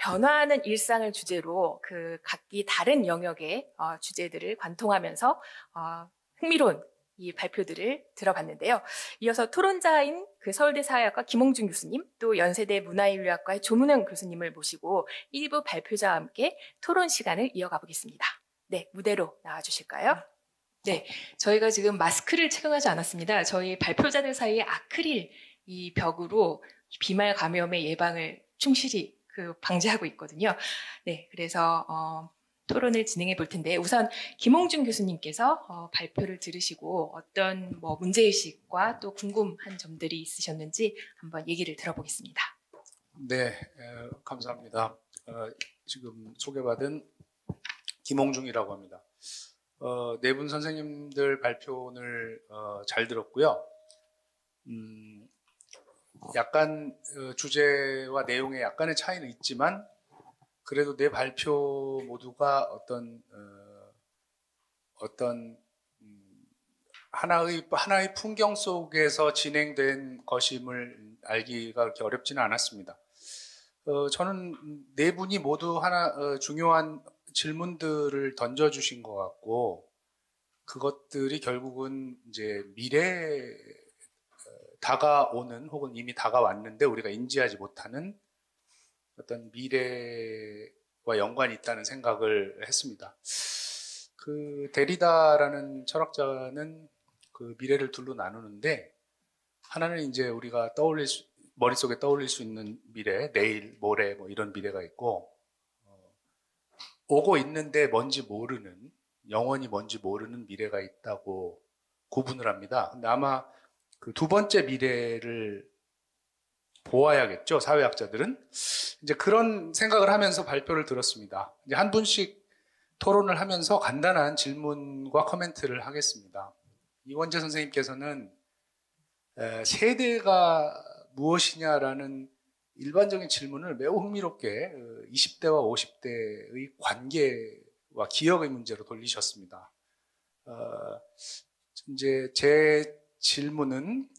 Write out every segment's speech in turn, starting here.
변화하는 일상을 주제로 그 각기 다른 영역의 주제들을 관통하면서 흥미로운 이 발표들을 들어봤는데요. 이어서 토론자인 그 서울대 사회학과 김홍준 교수님, 또 연세대 문화인류학과의 조문영 교수님을 모시고 일부 발표자와 함께 토론 시간을 이어가 보겠습니다. 네, 무대로 나와주실까요? 네, 저희가 지금 마스크를 착용하지 않았습니다. 저희 발표자들 사이에 아크릴 이 벽으로 비말 감염의 예방을 충실히 방지하고 있거든요. 네, 그래서 토론을 진행해 볼 텐데 우선 김홍준 교수님께서 발표를 들으시고 어떤 문제의식과 또 궁금한 점들이 있으셨는지 한번 얘기를 들어보겠습니다. 네, 감사합니다. 지금 소개받은 김홍준이라고 합니다. 네 분 선생님들 발표를 잘 들었고요. 약간 주제와 내용에 약간의 차이는 있지만 그래도 네 발표 모두가 어떤 하나의 풍경 속에서 진행된 것임을 알기가 그렇게 어렵지는 않았습니다. 저는 네 분이 모두 중요한 질문들을 던져주신 것 같고, 그것들이 결국은 이제 미래에 다가오는 혹은 이미 다가왔는데 우리가 인지하지 못하는 어떤 미래와 연관이 있다는 생각을 했습니다. 그 데리다라는 철학자는 그 미래를 둘로 나누는데, 하나는 이제 우리가 머릿속에 떠올릴 수 있는 미래, 내일, 모레 이런 미래가 있고, 오고 있는데 뭔지 모르는, 영원히 뭔지 모르는 미래가 있다고 구분을 합니다. 근데 아마 그 두 번째 미래를 보아야겠죠, 사회학자들은. 이제 그런 생각을 하면서 발표를 들었습니다. 이제 한 분씩 토론을 하면서 간단한 질문과 코멘트를 하겠습니다. 이원재 선생님께서는 세대가 무엇이냐라는 일반적인 질문을 매우 흥미롭게 20대와 50대의 관계와 기억의 문제로 돌리셨습니다. 이제 제 질문은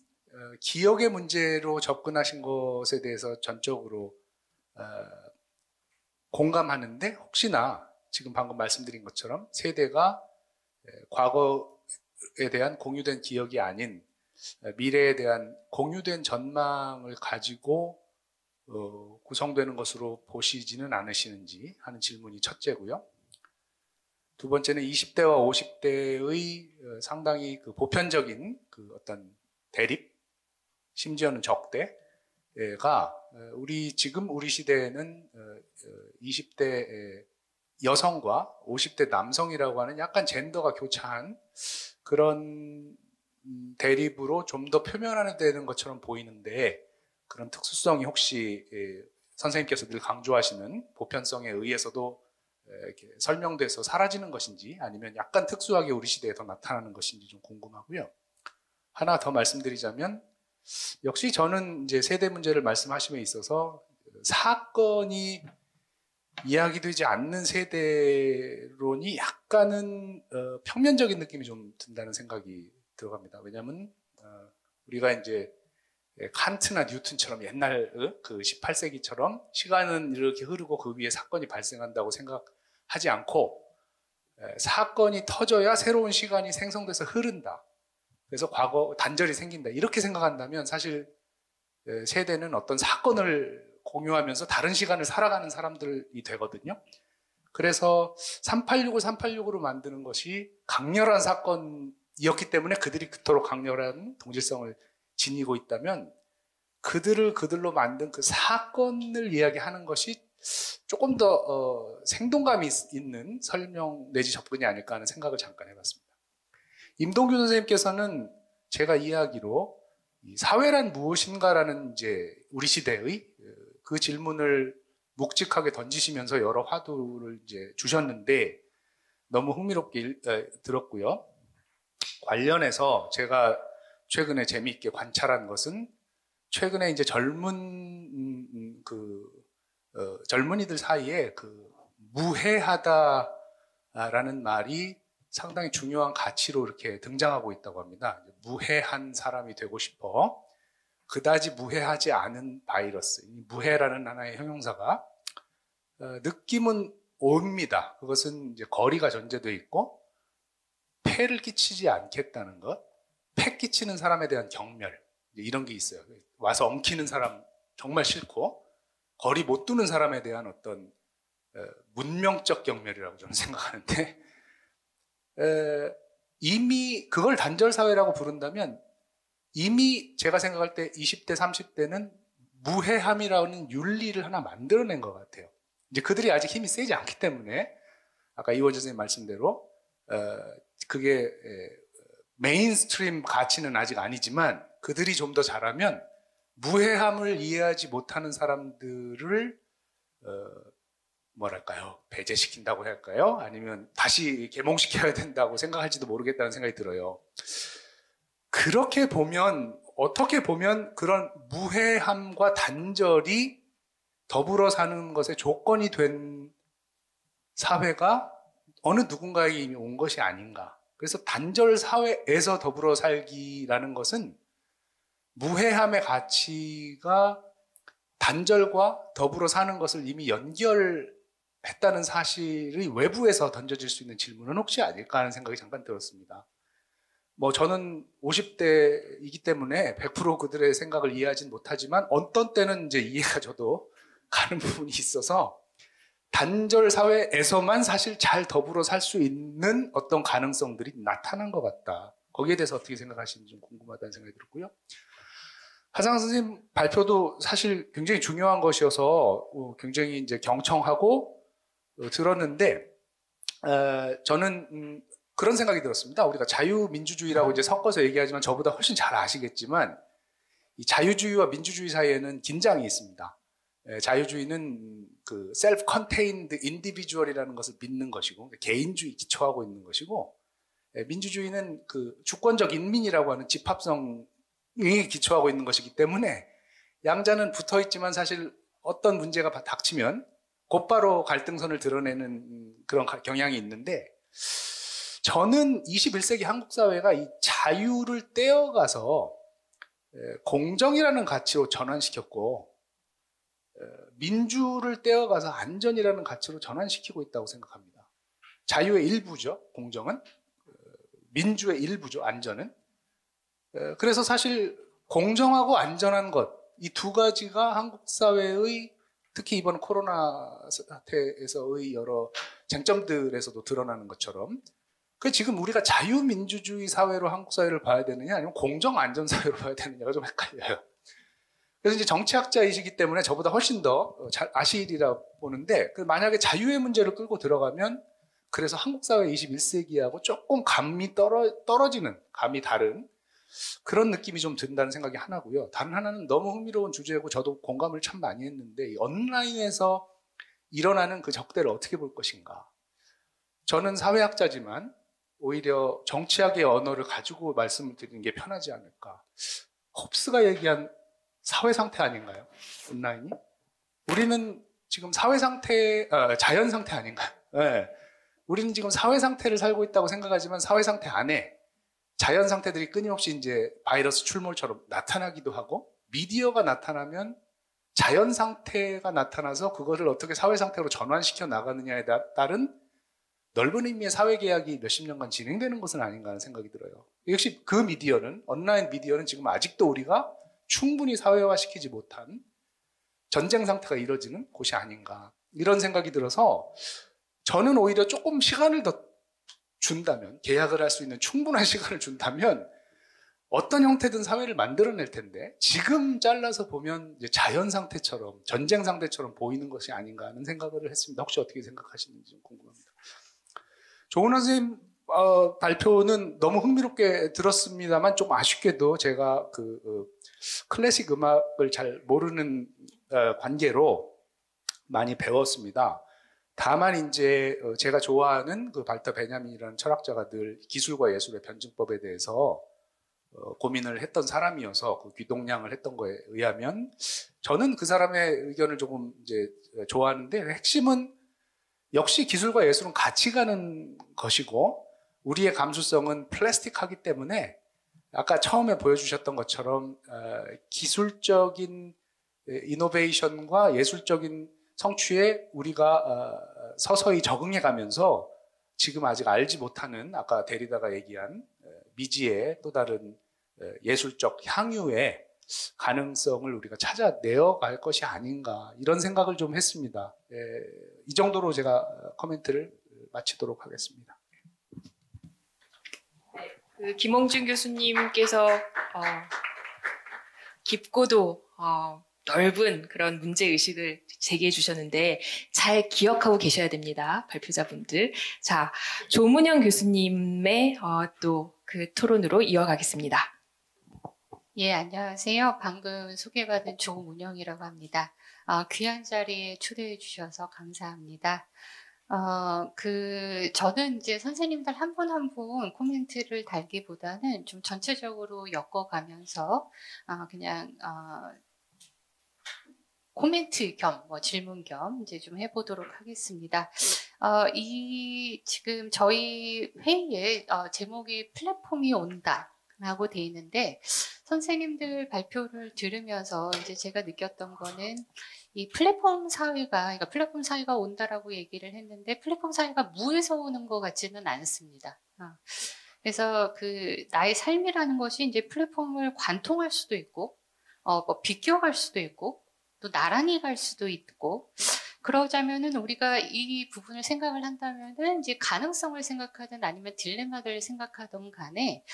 기억의 문제로 접근하신 것에 대해서 전적으로 공감하는데, 혹시나 지금 방금 말씀드린 것처럼 세대가 과거에 대한 공유된 기억이 아닌 미래에 대한 공유된 전망을 가지고 구성되는 것으로 보시지는 않으시는지 하는 질문이 첫째고요. 두 번째는 20대와 50대의 상당히 그 보편적인 그 어떤 대립, 심지어는 적대가 지금 우리 시대에는 20대 여성과 50대 남성이라고 하는 약간 젠더가 교차한 그런 대립으로 좀 더 표면화되는 것처럼 보이는데, 그런 특수성이 혹시 선생님께서 늘 강조하시는 보편성에 의해서도 이렇게 설명돼서 사라지는 것인지, 아니면 약간 특수하게 우리 시대에 더 나타나는 것인지 좀 궁금하고요. 하나 더 말씀드리자면, 역시 저는 이제 세대 문제를 말씀하심에 있어서 사건이 이야기되지 않는 세대론이 약간은 평면적인 느낌이 좀 든다는 생각이 들어갑니다. 왜냐하면 우리가 이제 칸트나 뉴턴처럼 옛날 그 18세기처럼 시간은 이렇게 흐르고 그 위에 사건이 발생한다고 생각하지 않고, 사건이 터져야 새로운 시간이 생성돼서 흐른다. 그래서 과거 단절이 생긴다. 이렇게 생각한다면 사실 세대는 어떤 사건을 공유하면서 다른 시간을 살아가는 사람들이 되거든요. 그래서 3865, 386으로 만드는 것이 강렬한 사건이었기 때문에 그들이 그토록 강렬한 동질성을 지니고 있다면, 그들로 만든 그 사건을 이야기하는 것이 조금 더 생동감이 있는 설명 내지 접근이 아닐까 하는 생각을 잠깐 해봤습니다. 임동규 선생님께서는 제가 이야기로 사회란 무엇인가라는 이제 우리 시대의 그 질문을 묵직하게 던지시면서 여러 화두를 이제 주셨는데 너무 흥미롭게 들었고요. 관련해서 제가 최근에 재미있게 관찰한 것은, 최근에 이제 젊은이들 사이에 그 무해하다라는 말이 상당히 중요한 가치로 이렇게 등장하고 있다고 합니다. 무해한 사람이 되고 싶어. 그다지 무해하지 않은 바이러스. 이 무해라는 하나의 형용사가 느낌은 옵니다. 그것은 이제 거리가 전제되어 있고 폐를 끼치지 않겠다는 것, 폐 끼치는 사람에 대한 경멸 이런 게 있어요. 와서 엉키는 사람 정말 싫고 거리 못 두는 사람에 대한 어떤 문명적 경멸이라고 저는 생각하는데 이미 그걸 단절사회라고 부른다면 이미 제가 생각할 때 20대, 30대는 무해함이라는 윤리를 하나 만들어낸 것 같아요. 이제 그들이 아직 힘이 세지 않기 때문에 아까 이원재 선생님 말씀대로 그게 메인스트림 가치는 아직 아니지만 그들이 좀 더 잘하면 무해함을 이해하지 못하는 사람들을 뭐랄까요, 배제시킨다고 할까요? 아니면 다시 계몽시켜야 된다고 생각할지도 모르겠다는 생각이 들어요. 그렇게 보면 어떻게 보면 그런 무해함과 단절이 더불어 사는 것의 조건이 된 사회가 어느 누군가에게 이미 온 것이 아닌가. 그래서 단절 사회에서 더불어 살기라는 것은 무해함의 가치가 단절과 더불어 사는 것을 이미 연결했다는 사실이 외부에서 던져질 수 있는 질문은 혹시 아닐까 하는 생각이 잠깐 들었습니다. 뭐 저는 50대이기 때문에 100% 그들의 생각을 이해하진 못하지만 어떤 때는 이제 이해가 저도 가는 부분이 있어서 단절 사회에서만 사실 잘 더불어 살 수 있는 어떤 가능성들이 나타난 것 같다. 거기에 대해서 어떻게 생각하시는지 좀 궁금하다는 생각이 들었고요. 하상한 선생님 발표도 사실 굉장히 중요한 것이어서 굉장히 이제 경청하고 들었는데 저는 그런 생각이 들었습니다. 우리가 자유민주주의라고 이제 섞어서 얘기하지만 저보다 훨씬 잘 아시겠지만 이 자유주의와 민주주의 사이에는 긴장이 있습니다. 자유주의는 그 self-contained individual이라는 것을 믿는 것이고 개인주의 기초하고 있는 것이고 민주주의는 그 주권적 인민이라고 하는 집합성이 기초하고 있는 것이기 때문에 양자는 붙어 있지만 사실 어떤 문제가 닥치면 곧바로 갈등선을 드러내는 그런 경향이 있는데 저는 21세기 한국 사회가 이 자유를 떼어가서 공정이라는 가치로 전환시켰고 민주를 떼어가서 안전이라는 가치로 전환시키고 있다고 생각합니다. 자유의 일부죠, 공정은. 민주의 일부죠, 안전은. 그래서 사실 공정하고 안전한 것, 이 두 가지가 한국 사회의 특히 이번 코로나 사태에서의 여러 쟁점들에서도 드러나는 것처럼 그 지금 우리가 자유민주주의 사회로 한국 사회를 봐야 되느냐 아니면 공정 안전 사회로 봐야 되느냐가 좀 헷갈려요. 그래서 이제 정치학자이시기 때문에 저보다 훨씬 더 잘 아시리라 보는데 만약에 자유의 문제를 끌고 들어가면 그래서 한국 사회 21세기하고 조금 감이 떨어지는 감이 다른 그런 느낌이 좀 든다는 생각이 하나고요. 다른 하나는 너무 흥미로운 주제고 저도 공감을 참 많이 했는데 이 온라인에서 일어나는 그 적대를 어떻게 볼 것인가. 저는 사회학자지만 오히려 정치학의 언어를 가지고 말씀을 드리는 게 편하지 않을까. 홉스가 얘기한 사회 상태 아닌가요? 온라인이? 우리는 지금 사회 상태, 자연 상태 아닌가요? 네. 우리는 지금 사회 상태를 살고 있다고 생각하지만 사회 상태 안에 자연 상태들이 끊임없이 이제 바이러스 출몰처럼 나타나기도 하고 미디어가 나타나면 자연 상태가 나타나서 그거를 어떻게 사회 상태로 전환시켜 나가느냐에 따른 넓은 의미의 사회 계약이 몇십 년간 진행되는 것은 아닌가 하는 생각이 들어요. 역시 그 미디어는 온라인 미디어는 지금 아직도 우리가 충분히 사회화시키지 못한 전쟁 상태가 이뤄지는 곳이 아닌가 이런 생각이 들어서 저는 오히려 조금 시간을 더 준다면 계약을 할 수 있는 충분한 시간을 준다면 어떤 형태든 사회를 만들어낼 텐데 지금 잘라서 보면 이제 자연 상태처럼 전쟁 상태처럼 보이는 것이 아닌가 하는 생각을 했습니다. 혹시 어떻게 생각하시는지 좀 궁금합니다. 조은원 선생님 발표는 너무 흥미롭게 들었습니다만 좀 아쉽게도 제가 클래식 음악을 잘 모르는 관계로 많이 배웠습니다. 다만 이제 제가 좋아하는 그 발터 베냐민이라는 철학자가 늘 기술과 예술의 변증법에 대해서 고민을 했던 사람이어서 그 귀동냥을 했던 거에 의하면 저는 그 사람의 의견을 조금 이제 좋아하는데 핵심은 역시 기술과 예술은 같이 가는 것이고 우리의 감수성은 플라스틱하기 때문에 아까 처음에 보여주셨던 것처럼 기술적인 이노베이션과 예술적인 성취에 우리가 서서히 적응해 가면서 지금 아직 알지 못하는 아까 데리다가 얘기한 미지의 또 다른 예술적 향유의 가능성을 우리가 찾아내어 갈 것이 아닌가 이런 생각을 좀 했습니다. 이 정도로 제가 코멘트를 마치도록 하겠습니다. 그 김홍준 교수님께서 깊고도 넓은 그런 문제의식을 제기해 주셨는데 잘 기억하고 계셔야 됩니다. 발표자분들. 자, 조문영 교수님의 또 그 토론으로 이어가겠습니다. 예, 안녕하세요. 방금 소개받은 조문영이라고 합니다. 귀한 자리에 초대해 주셔서 감사합니다. 저는 이제 선생님들 한 분 한 분 코멘트를 달기보다는 좀 전체적으로 엮어가면서, 코멘트 겸, 질문 겸 이제 좀 해보도록 하겠습니다. 지금 저희 회의에, 제목이 플랫폼이 온다. 라고 돼 있는데, 선생님들 발표를 들으면서 이제 제가 느꼈던 거는 이 플랫폼 사회가, 그러니까 플랫폼 사회가 온다라고 얘기를 했는데, 플랫폼 사회가 무에서 오는 것 같지는 않습니다. 그래서 나의 삶이라는 것이 이제 플랫폼을 관통할 수도 있고, 비껴갈 수도 있고, 또 나란히 갈 수도 있고, 그러자면은 우리가 이 부분을 생각을 한다면은 이제 가능성을 생각하든 아니면 딜레마를 생각하든 간에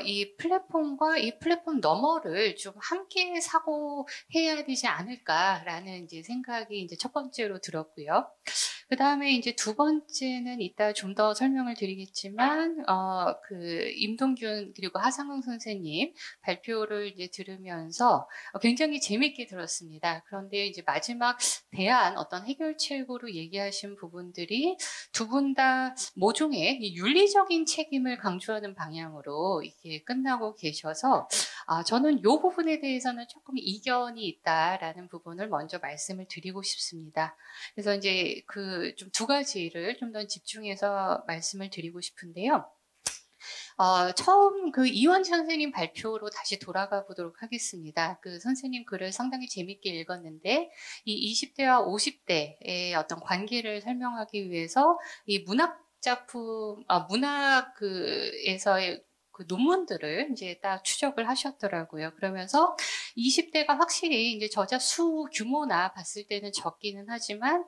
이 플랫폼과 이 플랫폼 너머를 좀 함께 사고해야 되지 않을까라는 이제 생각이 이제 첫 번째로 들었고요. 그 다음에 이제 두 번째는 이따 좀 더 설명을 드리겠지만, 임동균 그리고 하상흥 선생님 발표를 이제 들으면서 굉장히 재밌게 들었습니다. 그런데 이제 마지막 대안, 어떤 해결책으로 얘기하신 부분들이 두 분 다 모종의 이 윤리적인 책임을 강조하는 방향으로 이게 끝나고 계셔서, 저는 이 부분에 대해서는 조금 이견이 있다라는 부분을 먼저 말씀을 드리고 싶습니다. 그래서 이제 좀 두 가지를 좀 더 집중해서 말씀을 드리고 싶은데요. 처음 이원찬 선생님 발표로 다시 돌아가 보도록 하겠습니다. 선생님 글을 상당히 재밌게 읽었는데, 이 20대와 50대의 어떤 관계를 설명하기 위해서 이 문학에서의 논문들을 이제 딱 추적을 하셨더라고요. 그러면서 20대가 확실히 이제 저자 수 규모나 봤을 때는 적기는 하지만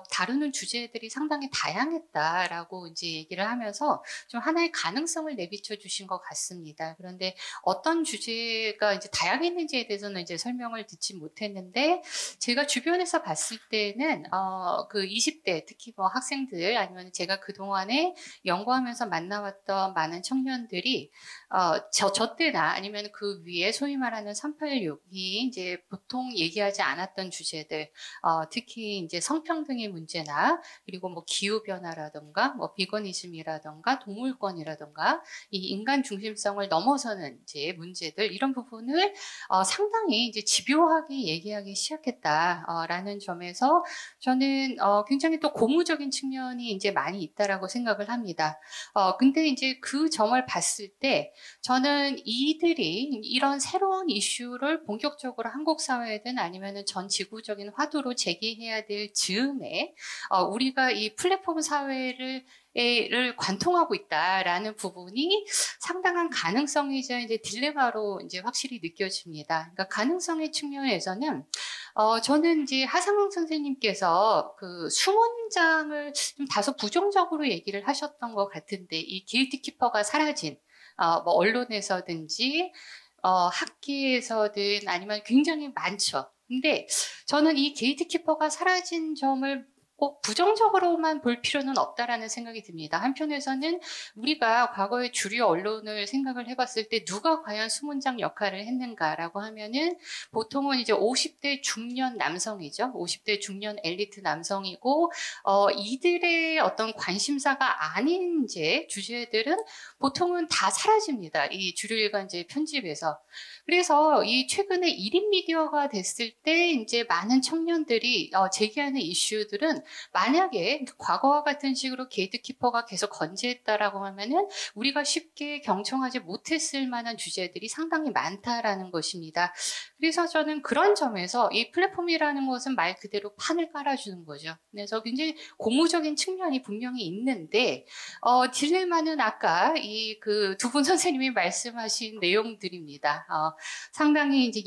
다루는 주제들이 상당히 다양했다라고 이제 얘기를 하면서 좀 하나의 가능성을 내비쳐 주신 것 같습니다. 그런데 어떤 주제가 이제 다양했는지에 대해서는 이제 설명을 듣지 못했는데, 제가 주변에서 봤을 때는 20대 특히 학생들 아니면 제가 그동안에 연구하면서 만나왔던 많은 청년들이 저 때나 아니면 그 위에 소위 말하는 386이 이제 보통 얘기하지 않았던 주제들, 특히 이제 성평등의 문제나 그리고 기후변화라든가 비거니즘이라든가 동물권이라든가 이 인간 중심성을 넘어서는 이제 문제들, 이런 부분을 상당히 이제 집요하게 얘기하기 시작했다라는 점에서 저는 굉장히 또 고무적인 측면이 이제 많이 있다라고 생각을 합니다. 근데 이제 그 점을 봤을 때 저는 이들이 이런 새로운 이슈를 본격적으로 한국 사회든 아니면은 전 지구적인 화두로 제기해야 될 즈음에 우리가 이 플랫폼 사회를 관통하고 있다라는 부분이 상당한 가능성이자 이제 딜레마로 이제 확실히 느껴집니다. 그러니까 가능성의 측면에서는 저는 이제 하상흥 선생님께서 수문장을 좀 다소 부정적으로 얘기를 하셨던 것 같은데, 이 게이트키퍼가 사라진 언론에서든지 학계에서든 아니면 굉장히 많죠. 근데 저는 이 게이트키퍼가 사라진 점을 꼭 부정적으로만 볼 필요는 없다라는 생각이 듭니다. 한편에서는 우리가 과거의 주류 언론을 생각을 해봤을 때 누가 과연 수문장 역할을 했는가라고 하면은 보통은 이제 50대 중년 남성이죠. 50대 중년 엘리트 남성이고, 이들의 어떤 관심사가 아닌 이제 주제들은 보통은 다 사라집니다. 이 주류 일간지 편집에서. 그래서 이 최근에 1인 미디어가 됐을 때 이제 많은 청년들이 제기하는 이슈들은 만약에 과거와 같은 식으로 게이트키퍼가 계속 건재했다라고 하면은 우리가 쉽게 경청하지 못했을 만한 주제들이 상당히 많다라는 것입니다. 그래서 저는 그런 점에서 이 플랫폼이라는 것은 말 그대로 판을 깔아주는 거죠. 그래서 굉장히 고무적인 측면이 분명히 있는데, 딜레마는 아까 이 그 두 분 선생님이 말씀하신 내용들입니다. 상당히 이제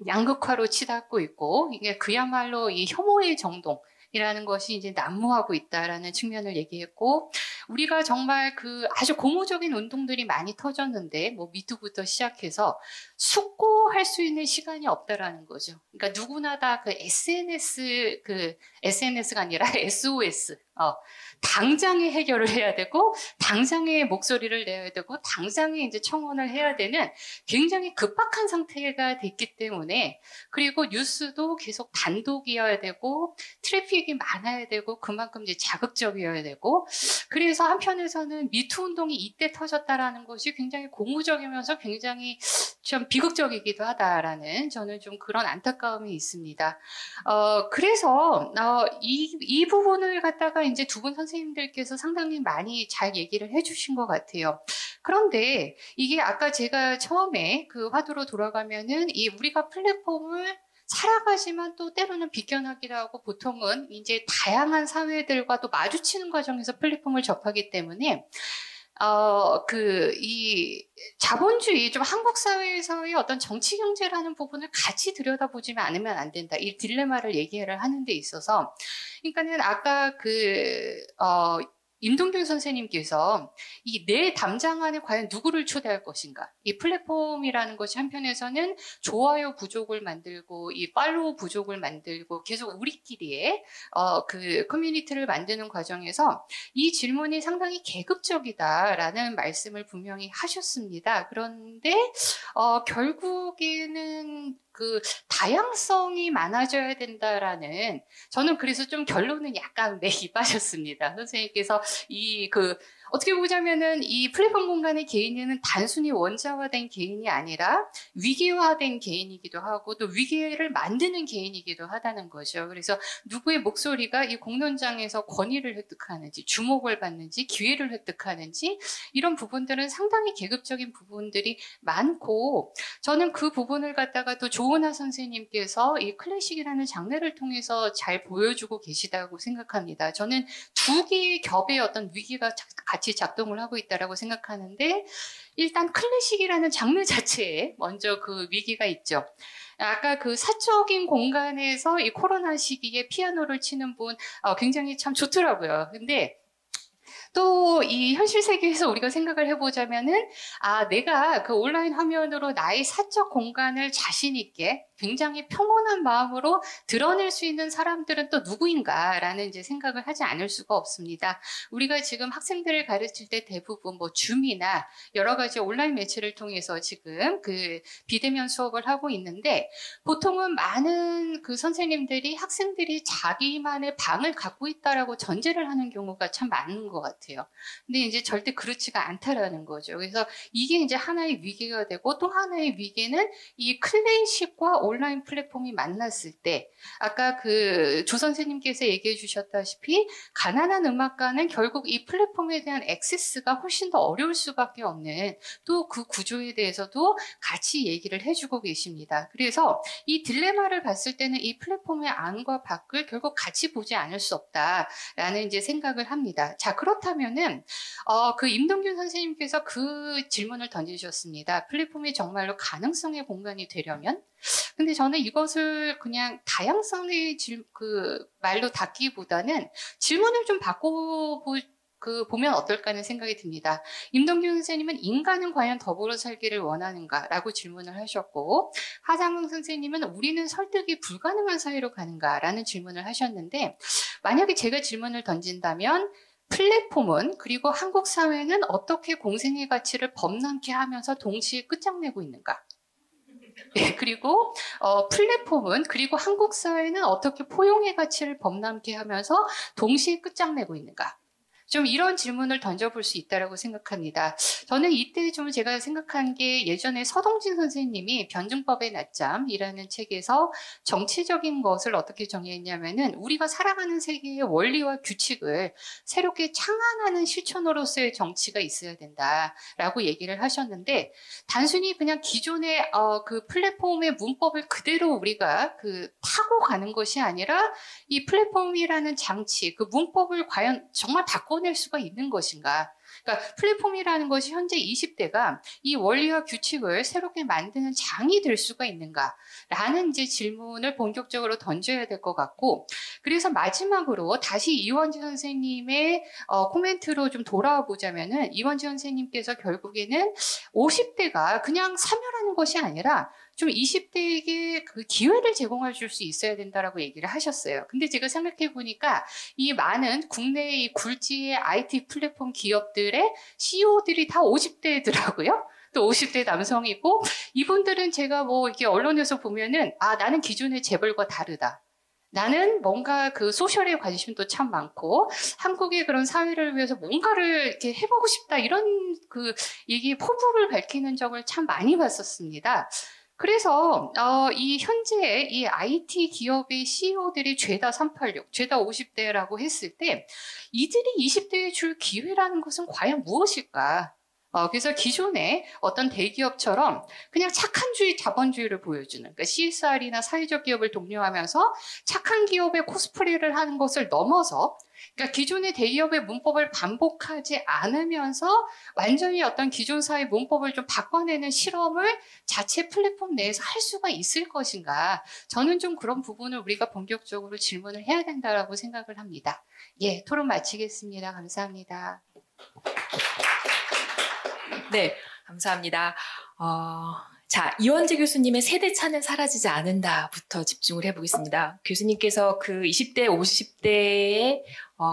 양극화로 치닫고 있고, 이게 그야말로 이 혐오의 정동이라는 것이 이제 난무하고 있다라는 측면을 얘기했고, 우리가 정말 그 아주 고무적인 운동들이 많이 터졌는데, 뭐 미투부터 시작해서 숙고할 수 있는 시간이 없다라는 거죠. 그러니까 누구나 다 그 SNS가 아니라 SOS. 당장에 해결을 해야 되고, 당장에 목소리를 내야 되고, 당장에 이제 청원을 해야 되는 굉장히 급박한 상태가 됐기 때문에, 그리고 뉴스도 계속 단독이어야 되고, 트래픽이 많아야 되고, 그만큼 이제 자극적이어야 되고, 그래서 한편에서는 미투 운동이 이때 터졌다라는 것이 굉장히 고무적이면서 굉장히 좀 비극적이기도 하다라는 저는 좀 그런 안타까움이 있습니다. 그래서 이 부분을 갖다가 이제 두 분 선생님들께서 상당히 많이 잘 얘기를 해주신 것 같아요. 그런데 이게 아까 제가 처음에 그 화두로 돌아가면은 이 우리가 플랫폼을 살아가지만 또 때로는 비껴나기도 하고 보통은 이제 다양한 사회들과 또 마주치는 과정에서 플랫폼을 접하기 때문에 이 자본주의, 좀 한국 사회에서의 어떤 정치 경제라는 부분을 같이 들여다보지 않으면 안 된다. 이 딜레마를 얘기를 하는 데 있어서. 그러니까는 아까 임동균 선생님께서 이 내 담장 안에 과연 누구를 초대할 것인가. 이 플랫폼이라는 것이 한편에서는 좋아요 부족을 만들고 이 팔로우 부족을 만들고 계속 우리끼리의 그 커뮤니티를 만드는 과정에서 이 질문이 상당히 계급적이다라는 말씀을 분명히 하셨습니다. 그런데 결국에는 그 다양성이 많아져야 된다라는, 저는 그래서 좀 결론은 약간 맥이 빠졌습니다. 선생님께서 어떻게 보자면은 이 플랫폼 공간의 개인은 단순히 원자화된 개인이 아니라 위계화된 개인이기도 하고 또 위계를 만드는 개인이기도 하다는 거죠. 그래서 누구의 목소리가 이 공론장에서 권위를 획득하는지, 주목을 받는지, 기회를 획득하는지, 이런 부분들은 상당히 계급적인 부분들이 많고, 저는 그 부분을 갖다가 또 조은하 선생님께서 이 클래식이라는 장르를 통해서 잘 보여주고 계시다고 생각합니다. 저는 두 개의 겹의 어떤 위기가 같이 작동을 하고 있다고 생각하는데, 일단 클래식이라는 장르 자체에 먼저 그 위기가 있죠. 아까 그 사적인 공간에서 이 코로나 시기에 피아노를 치는 분 굉장히 참 좋더라고요. 근데 또 이 현실 세계에서 우리가 생각을 해보자면은, 내가 그 온라인 화면으로 나의 사적 공간을 자신 있게 굉장히 평온한 마음으로 드러낼 수 있는 사람들은 또 누구인가라는 이제 생각을 하지 않을 수가 없습니다. 우리가 지금 학생들을 가르칠 때 대부분 뭐 줌이나 여러 가지 온라인 매체를 통해서 지금 그 비대면 수업을 하고 있는데, 보통은 많은 그 선생님들이 학생들이 자기만의 방을 갖고 있다라고 전제를 하는 경우가 참 많은 것 같아요. 근데 이제 절대 그렇지가 않다라는 거죠. 그래서 이게 이제 하나의 위기가 되고, 또 하나의 위기는 이 클래식과 온라인 플랫폼이 만났을 때, 아까 그 조 선생님께서 얘기해 주셨다시피 가난한 음악가는 결국 이 플랫폼에 대한 액세스가 훨씬 더 어려울 수밖에 없는, 또 그 구조에 대해서도 같이 얘기를 해주고 계십니다. 그래서 이 딜레마를 봤을 때는 이 플랫폼의 안과 밖을 결국 같이 보지 않을 수 없다라는 이제 생각을 합니다. 자, 그렇다면은 그 임동균 선생님께서 그 질문을 던지셨습니다. 플랫폼이 정말로 가능성의 공간이 되려면? 근데 저는 이것을 그냥 다양성의 말로 닫기보다는 질문을 좀 보면 어떨까 하는 생각이 듭니다. 임동균 선생님은 인간은 과연 더불어 살기를 원하는가라고 질문을 하셨고, 하장흥 선생님은 우리는 설득이 불가능한 사회로 가는가라는 질문을 하셨는데, 만약에 제가 질문을 던진다면 플랫폼은, 그리고 한국 사회는 어떻게 공생의 가치를 범람케 하면서 동시에 끝장내고 있는가? 네, 그리고 플랫폼은, 그리고 한국 사회는 어떻게 포용의 가치를 범람케 하면서 동시에 끝장내고 있는가? 좀 이런 질문을 던져볼 수 있다라고 생각합니다. 저는 이때 좀 제가 생각한 게 예전에 서동진 선생님이 변증법의 낮잠이라는 책에서 정치적인 것을 어떻게 정의했냐면은 우리가 살아가는 세계의 원리와 규칙을 새롭게 창안하는 실천으로서의 정치가 있어야 된다라고 얘기를 하셨는데 단순히 그냥 기존의 그 플랫폼의 문법을 그대로 우리가 타고 가는 것이 아니라 이 플랫폼이라는 장치, 그 문법을 과연 정말 바꿔낼 수가 있는 것인가? 그러니까 플랫폼이라는 것이 현재 20대가 이 원리와 규칙을 새롭게 만드는 장이 될 수가 있는가라는 이제 질문을 본격적으로 던져야 될 것 같고, 그래서 마지막으로 다시 이원재 선생님의 코멘트로 좀 돌아와 보자면은 이원재 선생님께서 결국에는 50대가 그냥 사멸하는 것이 아니라 좀 20대에게 그 기회를 제공해 줄 수 있어야 된다라고 얘기를 하셨어요. 근데 제가 생각해 보니까 이 많은 국내의 이 굴지의 IT 플랫폼 기업들의 CEO들이 다 50대더라고요. 또 50대 남성이고, 이분들은 제가 뭐 이렇게 언론에서 보면은 나는 기존의 재벌과 다르다. 나는 뭔가 그 소셜에 관심도 참 많고 한국의 그런 사회를 위해서 뭔가를 이렇게 해보고 싶다, 이런 그 얘기 포부를 밝히는 적을 참 많이 봤었습니다. 그래서 이 현재 이 IT 기업의 CEO들이 죄다 386, 죄다 50대라고 했을 때 이들이 20대에 줄 기회라는 것은 과연 무엇일까? 그래서 기존의 어떤 대기업처럼 그냥 착한주의, 자본주의를 보여주는, 그러니까 CSR이나 사회적 기업을 독려하면서 착한 기업의 코스프레를 하는 것을 넘어서, 그러니까 기존의 대기업의 문법을 반복하지 않으면서 완전히 어떤 기존 사회 문법을 좀 바꿔내는 실험을 자체 플랫폼 내에서 할 수가 있을 것인가. 저는 좀 그런 부분을 우리가 본격적으로 질문을 해야 된다고 생각을 합니다. 예, 토론 마치겠습니다. 감사합니다. 네, 감사합니다. 자, 이원재 교수님의 세대 차는 사라지지 않는다부터 집중을 해보겠습니다. 교수님께서 그 20대, 50대의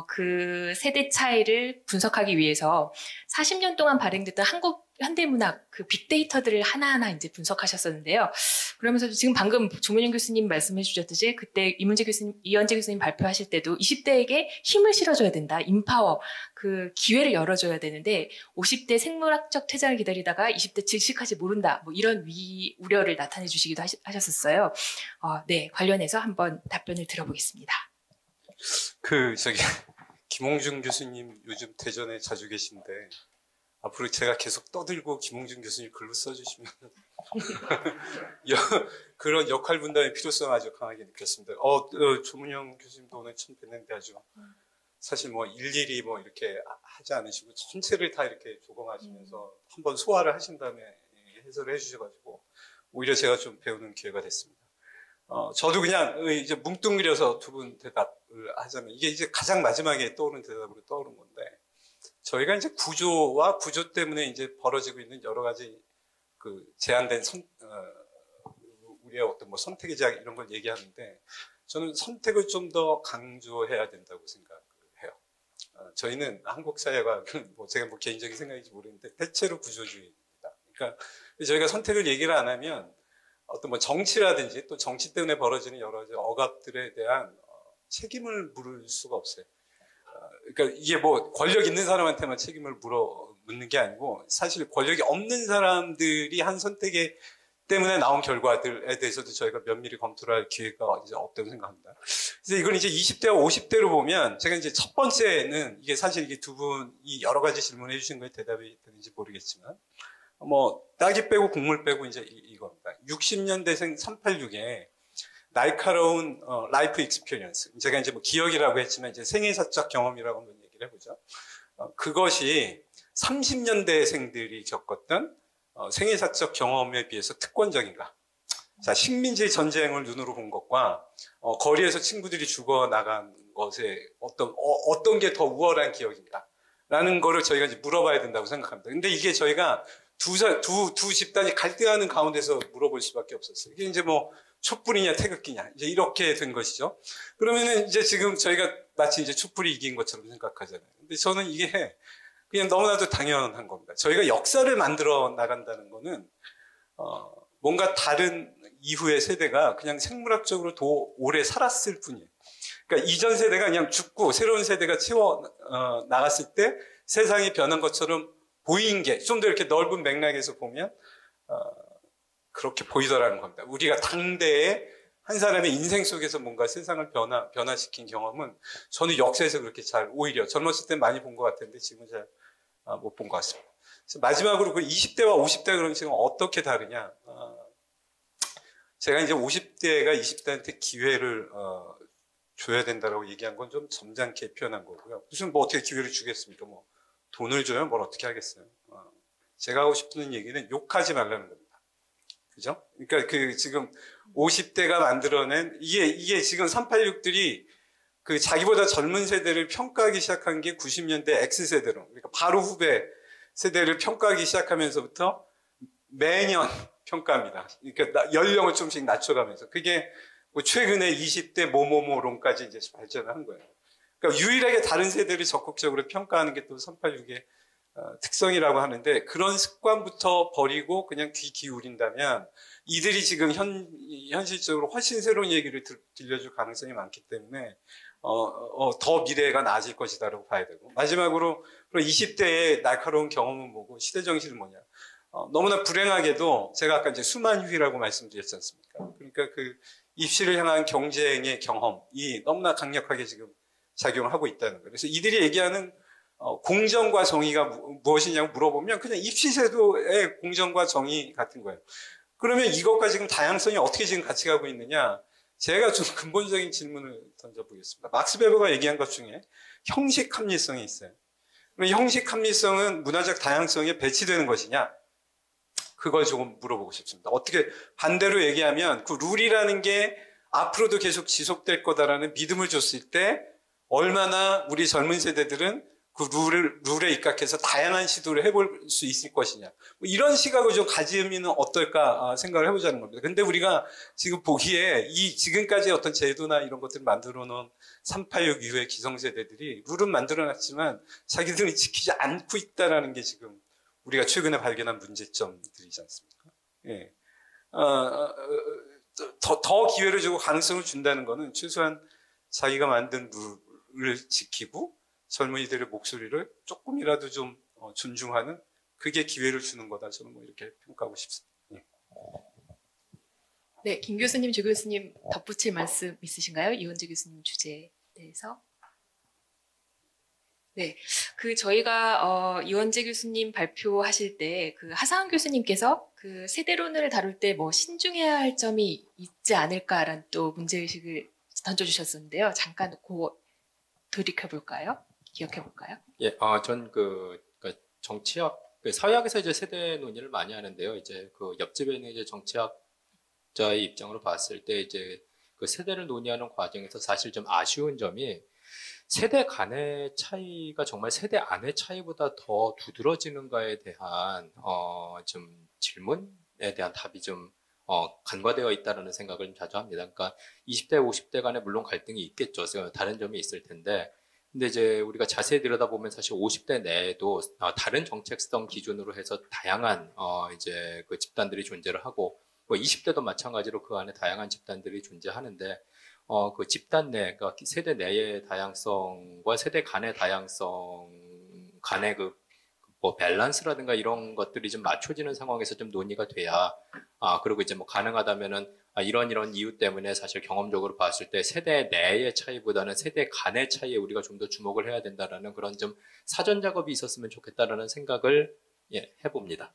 그 세대 차이를 분석하기 위해서 40년 동안 발행됐던 한국 현대문학 그 빅데이터들을 하나하나 이제 분석하셨었는데요. 그러면서 지금 방금 조문영 교수님 말씀해 주셨듯이 그때 이원재 교수님 발표하실 때도 20대에게 힘을 실어줘야 된다. 인파워, 그 기회를 열어줘야 되는데 50대 생물학적 퇴장을 기다리다가 20대 질식하지 모른다. 뭐 이런 우려를 나타내 주시기도 하셨었어요. 네, 관련해서 한번 답변을 들어보겠습니다. 김홍준 교수님 요즘 대전에 자주 계신데 앞으로 제가 계속 떠들고 김홍준 교수님 글로 써주시면 그런 역할 분담의 필요성 아주 강하게 느꼈습니다. 조문영 교수님도 오늘 처음 뵀는데 아주 사실 뭐 일일이 뭐 이렇게 하지 않으시고 전체를 다 이렇게 조공하시면서 한번 소화를 하신 다음에 해설을 해주셔가지고 오히려 제가 좀 배우는 기회가 됐습니다. 저도 그냥 이제 뭉뚱그려서 두 분 대답을 하자면 이게 이제 가장 마지막에 떠오르는 대답으로 떠오른 건데, 저희가 이제 구조와 구조 때문에 이제 벌어지고 있는 여러 가지 그 제한된 우리의 어떤 뭐 선택의 제약 이런 걸 얘기하는데, 저는 선택을 좀 더 강조해야 된다고 생각을 해요. 저희는 한국 사회가 뭐 제가 뭐 개인적인 생각인지 모르겠는데 대체로 구조주의입니다. 그러니까 저희가 선택을 얘기를 안 하면 어떤 뭐 정치라든지 또 정치 때문에 벌어지는 여러 가지 억압들에 대한 책임을 물을 수가 없어요. 그러니까 이게 뭐 권력 있는 사람한테만 책임을 묻는 게 아니고 사실 권력이 없는 사람들이 한 선택에 때문에 나온 결과들에 대해서도 저희가 면밀히 검토를 할 기회가 이제 없다고 생각합니다. 그래서 이건 이제 20대와 50대로 보면 제가 이제 첫 번째는 이게 사실 이게 두 분이 여러 가지 질문을 해주신 거에 대답이 되는지 모르겠지만 뭐 딸기 빼고 국물 빼고 이제 이겁니다. 60년대생 386에 날카로운 라이프 익스피리언스, 제가 이제 뭐 기억이라고 했지만 이제 생애사적 경험이라고 한번 얘기를 해보죠. 그것이 30년대생들이 겪었던 생애사적 경험에 비해서 특권적인가? 자, 식민지 전쟁을 눈으로 본 것과 거리에서 친구들이 죽어나간 것에 어떤 게 더 우월한 기억인가? 라는 거를 저희가 이제 물어봐야 된다고 생각합니다. 근데 이게 저희가 두 집단이 갈등하는 가운데서 물어볼 수밖에 없었어요. 이게 이제 뭐 촛불이냐 태극기냐 이제 이렇게 된 것이죠. 그러면은 이제 지금 저희가 마치 이제 촛불이 이긴 것처럼 생각하잖아요. 근데 저는 이게 그냥 너무나도 당연한 겁니다. 저희가 역사를 만들어 나간다는 거는 뭔가 다른 이후의 세대가 그냥 생물학적으로 더 오래 살았을 뿐이에요. 그러니까 이전 세대가 그냥 죽고 새로운 세대가 채워 나갔을 때 세상이 변한 것처럼 보인 게 좀 더 이렇게 넓은 맥락에서 보면 그렇게 보이더라는 겁니다. 우리가 당대에 한 사람의 인생 속에서 뭔가 세상을 변화시킨 경험은 저는 역사에서 그렇게 잘 오히려 젊었을 때 많이 본 것 같은데 지금은 잘 못 본 것 같습니다. 그래서 마지막으로 그 20대와 50대가 그럼 지금 어떻게 다르냐? 제가 이제 50대가 20대한테 기회를 줘야 된다라고 얘기한 건 좀 점잖게 표현한 거고요. 무슨 뭐 어떻게 기회를 주겠습니까? 뭐 돈을 줘요? 뭘 어떻게 하겠어요? 제가 하고 싶은 얘기는 욕하지 말라는 겁니다. 그죠? 그러니까 그 지금 50대가 만들어낸 이게 지금 386들이 그 자기보다 젊은 세대를 평가하기 시작한 게 90년대 X세대로, 그러니까 바로 후배 세대를 평가하기 시작하면서부터 매년 평가합니다. 그러니까 연령을 조금씩 낮춰가면서 그게 뭐 최근에 20대 뭐뭐뭐론까지 이제 발전을 한 거예요. 그러니까 유일하게 다른 세대를 적극적으로 평가하는 게 또 386의 특성이라고 하는데 그런 습관부터 버리고 그냥 귀 기울인다면 이들이 지금 현실적으로 훨씬 새로운 얘기를 들려줄 가능성이 많기 때문에 더 미래가 나아질 것이다라고 봐야 되고 마지막으로 20대의 날카로운 경험은 뭐고 시대정신은 뭐냐. 너무나 불행하게도 제가 아까 이제 수만휴이라고 말씀드렸지 않습니까? 그러니까 그 입시를 향한 경쟁의 경험이 너무나 강력하게 지금 작용을 하고 있다는 거예요. 그래서 이들이 얘기하는 공정과 정의가 무엇이냐고 물어보면 그냥 입시제도의 공정과 정의 같은 거예요. 그러면 이것과 지금 다양성이 어떻게 지금 같이 가고 있느냐? 제가 좀 근본적인 질문을 던져보겠습니다. 막스 베버가 얘기한 것 중에 형식 합리성이 있어요. 그럼 형식 합리성은 문화적 다양성에 배치되는 것이냐? 그걸 조금 물어보고 싶습니다. 어떻게 반대로 얘기하면 그 룰이라는 게 앞으로도 계속 지속될 거다라는 믿음을 줬을 때 얼마나 우리 젊은 세대들은 그 룰에 입각해서 다양한 시도를 해볼 수 있을 것이냐. 뭐 이런 시각을 좀 가지면 어떨까 생각을 해보자는 겁니다. 근데 우리가 지금 보기에 이 지금까지 어떤 제도나 이런 것들을 만들어 놓은 386 이후의 기성세대들이 룰은 만들어 놨지만 자기들이 지키지 않고 있다는 게 지금 우리가 최근에 발견한 문제점들이지 않습니까? 예. 더 기회를 주고 가능성을 준다는 거는 최소한 자기가 만든 룰을 지키고 젊은이들의 목소리를 조금이라도 좀 존중하는 그게 기회를 주는 거다. 저는 뭐 이렇게 평가하고 싶습니다. 예. 네, 김 교수님, 조 교수님 덧붙일 말씀 있으신가요? 이원재 교수님 주제에 대해서? 네, 그 저희가 이원재 교수님 발표하실 때 그 하상훈 교수님께서 그 세대론을 다룰 때 뭐 신중해야 할 점이 있지 않을까라는 또 문제의식을 던져주셨었는데요. 잠깐 돌이켜 볼까요? 기억해 볼까요? 예, 전 정치학, 사회학에서 이제 세대 논의를 많이 하는데요. 이제 그 옆집에 있는 이제 정치학자의 입장으로 봤을 때 이제 그 세대를 논의하는 과정에서 사실 좀 아쉬운 점이 세대 간의 차이가 정말 세대 안의 차이보다 더 두드러지는가에 대한 좀 질문에 대한 답이 좀 간과되어 있다는 생각을 좀 자주 합니다. 그러니까 20대, 50대 간에 물론 갈등이 있겠죠. 다른 점이 있을 텐데. 근데 이제 우리가 자세히 들여다보면 사실 50대 내에도 다른 정책성 기준으로 해서 다양한 이제 그 집단들이 존재를 하고 뭐 20대도 마찬가지로 그 안에 다양한 집단들이 존재하는데 그 집단 내, 그러니까 세대 내의 다양성과 세대 간의 다양성 간의 뭐 밸런스라든가 이런 것들이 좀 맞춰지는 상황에서 좀 논의가 돼야 그리고 이제 뭐 가능하다면은 이런 이유 때문에 사실 경험적으로 봤을 때 세대 내의 차이보다는 세대 간의 차이에 우리가 좀 더 주목을 해야 된다라는 그런 좀 사전 작업이 있었으면 좋겠다라는 생각을 해봅니다.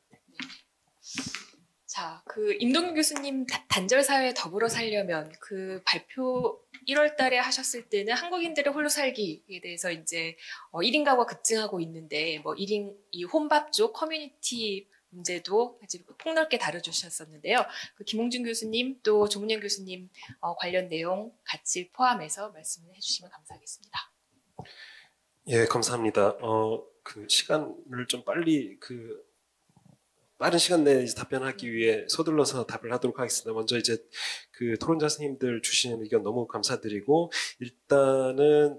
자, 그 임동윤 교수님 단절 사회 더불어 살려면 그 발표 1월 달에 하셨을 때는 한국인들의 홀로 살기에 대해서 이제 1인 가구가 급증하고 있는데 뭐 1인 이 혼밥 쪽 커뮤니티 문제도 아주 폭넓게 다뤄주셨었는데요. 그 김홍준 교수님 또 조문현 교수님 관련 내용 같이 포함해서 말씀을 해주시면 감사하겠습니다. 예, 감사합니다. 그 시간을 좀 빨리 빠른 시간 내에 이제 답변하기 위해 서둘러서 답을 하도록 하겠습니다. 먼저 이제 그 토론자 선생님들 주신 의견 너무 감사드리고 일단은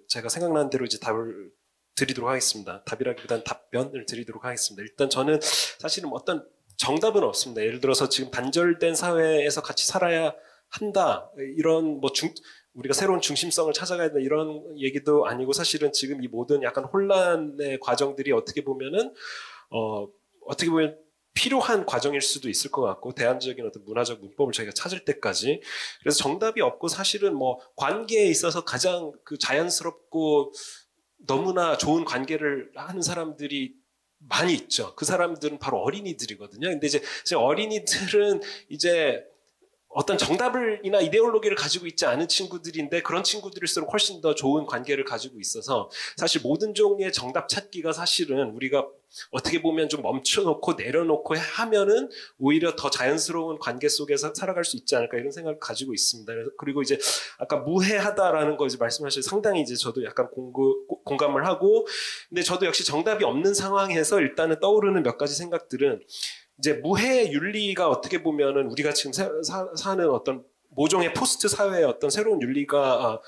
제가 생각나는 대로 이제 답을 드리도록 하겠습니다. 답이라기보다는 답변을 드리도록 하겠습니다. 일단 저는 사실은 어떤 정답은 없습니다. 예를 들어서 지금 단절된 사회에서 같이 살아야 한다 이런 우리가 새로운 중심성을 찾아가야 된다 이런 얘기도 아니고 사실은 지금 이 모든 약간 혼란의 과정들이 어떻게 보면은 어떻게 보면 필요한 과정일 수도 있을 것 같고 대안적인 어떤 문화적 문법을 저희가 찾을 때까지 그래서 정답이 없고 사실은 뭐 관계에 있어서 가장 그 자연스럽고 너무나 좋은 관계를 하는 사람들이 많이 있죠. 그 사람들은 바로 어린이들이거든요. 근데 이제 어린이들은 이제 어떤 정답을이나 이데올로기를 가지고 있지 않은 친구들인데 그런 친구들일수록 훨씬 더 좋은 관계를 가지고 있어서 사실 모든 종류의 정답 찾기가 사실은 우리가 어떻게 보면 좀 멈춰놓고 내려놓고 하면은 오히려 더 자연스러운 관계 속에서 살아갈 수 있지 않을까 이런 생각을 가지고 있습니다. 그리고 이제 아까 무해하다라는 거 이제 말씀하셔서 상당히 이제 저도 약간 공감을 하고 근데 저도 역시 정답이 없는 상황에서 일단은 떠오르는 몇 가지 생각들은 이제 무해 윤리가 어떻게 보면은 우리가 지금 사는 어떤 모종의 포스트 사회의 어떤 새로운 윤리가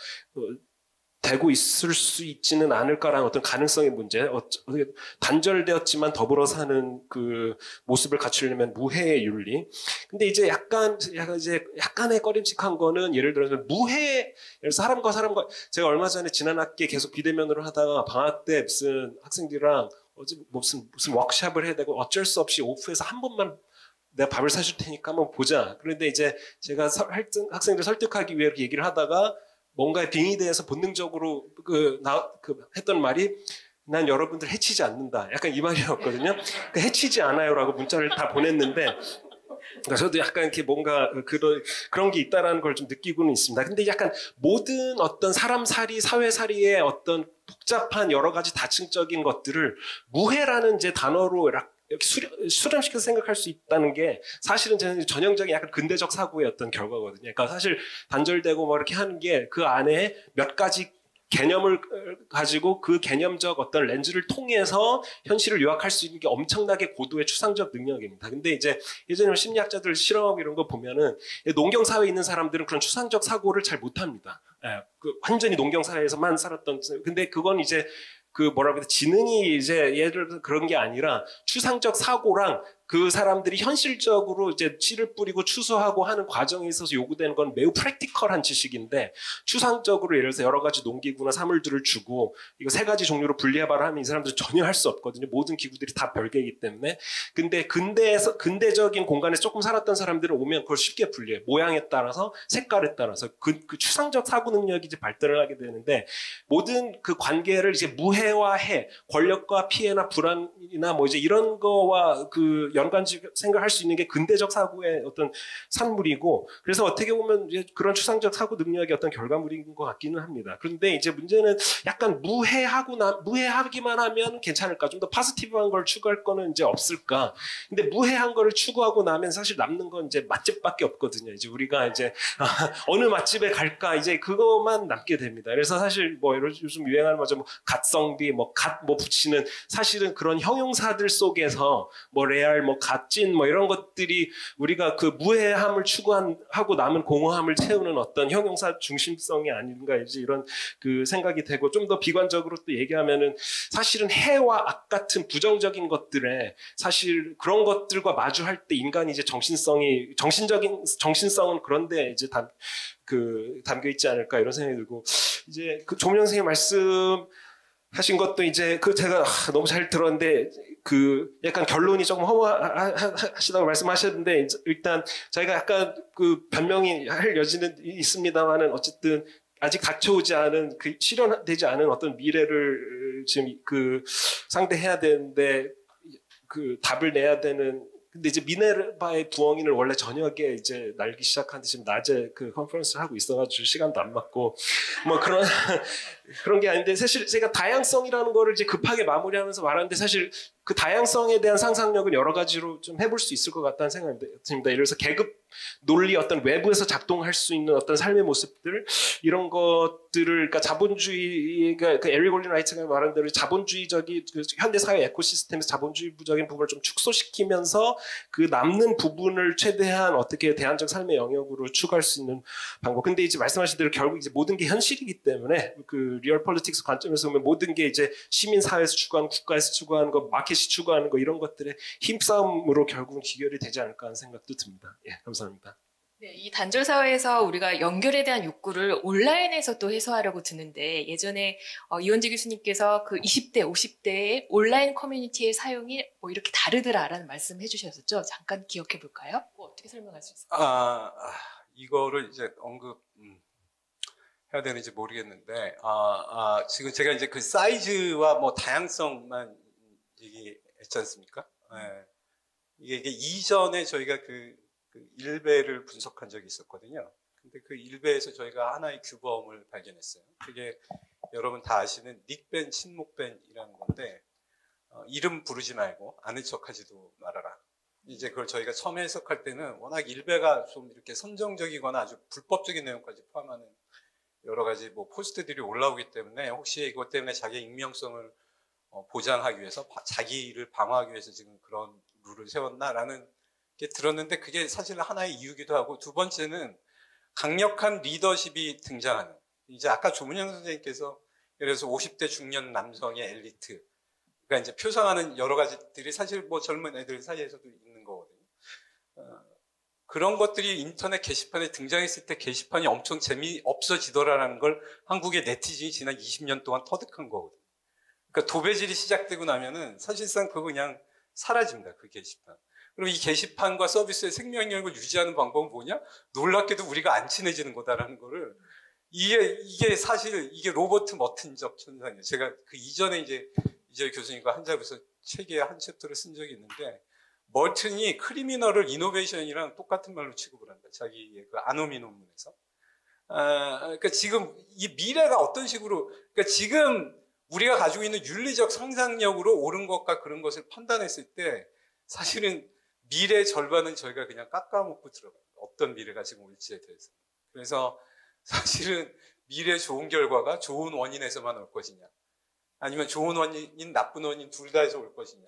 되고 있을 수 있지는 않을까라는 어떤 가능성의 문제, 어떻게 단절되었지만 더불어 사는 그 모습을 갖추려면 무해의 윤리. 근데 이제 약간의 꺼림칙한 거는 예를 들어서 사람과 제가 얼마 전에 지난 학기에 계속 비대면으로 하다가 방학 때 무슨 학생들이랑 무슨 워크숍을 해야 되고 어쩔 수 없이 오프에서 한 번만 내가 밥을 사줄 테니까 한번 보자. 그런데 이제 제가 학생들 설득하기 위해 얘기를 하다가 뭔가에 빙의돼서 본능적으로 했던 말이 난 여러분들 해치지 않는다. 약간 이 말이었거든요. 그러니까 해치지 않아요라고 문자를 다 보냈는데 그러니까 저도 약간 이렇게 뭔가 그런 게 있다라는 걸 좀 느끼고는 있습니다. 근데 약간 모든 어떤 사람살이, 사회살이의 어떤 복잡한 여러 가지 다층적인 것들을 무해라는 이제 단어로 이렇게 수렴시켜서 생각할 수 있다는 게 사실은 저는 전형적인 약간 근대적 사고의 어떤 결과거든요. 그러니까 사실 단절되고 뭐 이렇게 하는 게 그 안에 몇 가지 개념을 가지고 그 개념적 어떤 렌즈를 통해서 현실을 요약할 수 있는 게 엄청나게 고도의 추상적 능력입니다. 근데 이제 예전에 심리학자들 실험하고 이런 거 보면은 농경사회에 있는 사람들은 그런 추상적 사고를 잘 못합니다. 완전히 농경사회에서만 살았던. 근데 그건 이제 지능이 이제 예를 들어 그런 게 아니라 추상적 사고랑 그 사람들이 현실적으로 이제 씨를 뿌리고 추수하고 하는 과정에 있어서 요구되는 건 매우 프랙티컬한 지식인데 추상적으로 예를 들어서 여러 가지 농기구나 사물들을 주고 이거 세 가지 종류로 분리해봐라 하면 이 사람들 전혀 할 수 없거든요. 모든 기구들이 다 별개이기 때문에. 근데 근대적인 공간에서 조금 살았던 사람들은 오면 그걸 쉽게 분리해. 모양에 따라서 색깔에 따라서 그 추상적 사고 능력이 이제 발달을 하게 되는데 모든 그 관계를 이제 무해와 해, 권력과 피해나 불안이나 뭐 이제 이런 거와 그 연관지 생각할 수 있는 게 근대적 사고의 어떤 산물이고 그래서 어떻게 보면 이제 그런 추상적 사고 능력의 어떤 결과물인 것 같기는 합니다. 그런데 이제 문제는 약간 무해하기만 하면 괜찮을까? 좀 더 파지티브한 걸 추구할 거는 이제 없을까? 근데 무해한 거를 추구하고 나면 사실 남는 건 이제 맛집밖에 없거든요. 이제 우리가 이제 어느 맛집에 갈까 이제 그것만 남게 됩니다. 그래서 사실 뭐 요즘 유행하는 뭐 갓성비 갓 붙이는 사실은 그런 형용사들 속에서 뭐 레알 갓찐 이런 것들이 우리가 그 무해함을 추구하고 남은 공허함을 채우는 어떤 형용사 중심성이 아닌가 이제 이런 그 생각이 되고 좀 더 비관적으로 또 얘기하면은 사실은 해와 악 같은 부정적인 것들에 사실 그런 것들과 마주할 때 인간이 이제 정신성은 그런데 이제 담겨 있지 않을까 이런 생각이 들고 이제 그 조문영 선생님 말씀하신 것도 이제 제가 너무 잘 들었는데 약간 결론이 조금 허무하시다고 말씀하셨는데 일단 저희가 약간 변명이 할 여지는 있습니다만은 어쨌든 아직 닥쳐오지 않은 실현되지 않은 어떤 미래를 지금 상대해야 되는데 답을 내야 되는. 근데 이제 미네르바의 부엉이는 원래 저녁에 이제 날기 시작하는데 지금 낮에 컨퍼런스를 하고 있어가지고 시간도 안 맞고 뭐 그런 게 아닌데 사실 제가 다양성이라는 거를 이제 급하게 마무리하면서 말하는데 사실 그 다양성에 대한 상상력은 여러 가지로 좀 해볼 수 있을 것 같다는 생각이 듭니다. 예를 들어서 계급 논리 어떤 외부에서 작동할 수 있는 어떤 삶의 모습들 이런 것들을 그러니까 자본주의가 에리 골린 라이트가 말한 대로 자본주의적인 현대 사회 에코시스템에서 자본주의적인 부분을 좀 축소시키면서 그 남는 부분을 최대한 어떻게 대안적 삶의 영역으로 추구할 수 있는 방법. 근데 이제 말씀하신 대로 결국 이제 모든 게 현실이기 때문에 리얼 폴리틱스 관점에서 보면 모든 게 이제 시민 사회에서 추구하는 국가에서 추구하는 거 마켓이 추구하는 거 이런 것들의 힘싸움으로 결국은 귀결이 되지 않을까 하는 생각도 듭니다. 예, 감사합니다. 네, 이 단절 사회에서 우리가 연결에 대한 욕구를 온라인에서 또 해소하려고 드는데 예전에 이원재 교수님께서 그 20대, 50대의 온라인 커뮤니티의 사용이 뭐 이렇게 다르더라라는 말씀 해주셨었죠. 잠깐 기억해 볼까요? 뭐 어떻게 설명할 수 있을까요? 이거를 이제 해야 되는지 모르겠는데, 지금 제가 이제 그 사이즈와 뭐 다양성만 얘기했지 않습니까? 네. 이게 이전에 저희가 그 일베를 분석한 적이 있었거든요. 근데 그 일베에서 저희가 하나의 규범을 발견했어요. 그게 여러분 다 아시는 닉밴, 친목밴이라는 건데, 이름 부르지 말고 아는 척 하지도 말아라. 이제 그걸 저희가 처음 해석할 때는 워낙 일베가 좀 이렇게 선정적이거나 아주 불법적인 내용까지 포함하는 여러 가지 뭐 포스트들이 올라오기 때문에 혹시 이것 때문에 자기의 익명성을 보장하기 위해서 자기를 방어하기 위해서 지금 그런 룰을 세웠나라는 게 들었는데 그게 사실 하나의 이유기도 하고 두 번째는 강력한 리더십이 등장하는 이제 아까 조문영 선생님께서 예를 들어서 50대 중년 남성의 엘리트 그러니까 이제 표상하는 여러 가지들이 사실 뭐 젊은 애들 사이에서도 있는 거거든요. 그런 것들이 인터넷 게시판에 등장했을 때 게시판이 엄청 재미없어지더라라는 걸 한국의 네티즌이 지난 20년 동안 터득한 거거든요. 그러니까 도배질이 시작되고 나면은 사실상 그거 그냥 사라집니다. 그 게시판. 그럼 이 게시판과 서비스의 생명력을 유지하는 방법은 뭐냐? 놀랍게도 우리가 안 친해지는 거다라는 거를 이게 사실 이게 로버트 머튼적 현상이에요. 제가 그 이전에 이제 교수님과 한자부에서 책에 한 챕터를 쓴 적이 있는데 멀튼이 크리미널을 이노베이션이랑 똑같은 말로 취급을 한다. 자기의 그 아노미 논문에서. 그러니까 지금 이 미래가 어떤 식으로, 그러니까 지금 우리가 가지고 있는 윤리적 상상력으로 옳은 것과 그런 것을 판단했을 때 사실은 미래의 절반은 저희가 그냥 깎아먹고 들어가요. 어떤 미래가 지금 올지에 대해서. 그래서 사실은 미래 좋은 결과가 좋은 원인에서만 올 것이냐. 아니면 좋은 원인, 나쁜 원인 둘 다에서 올 것이냐.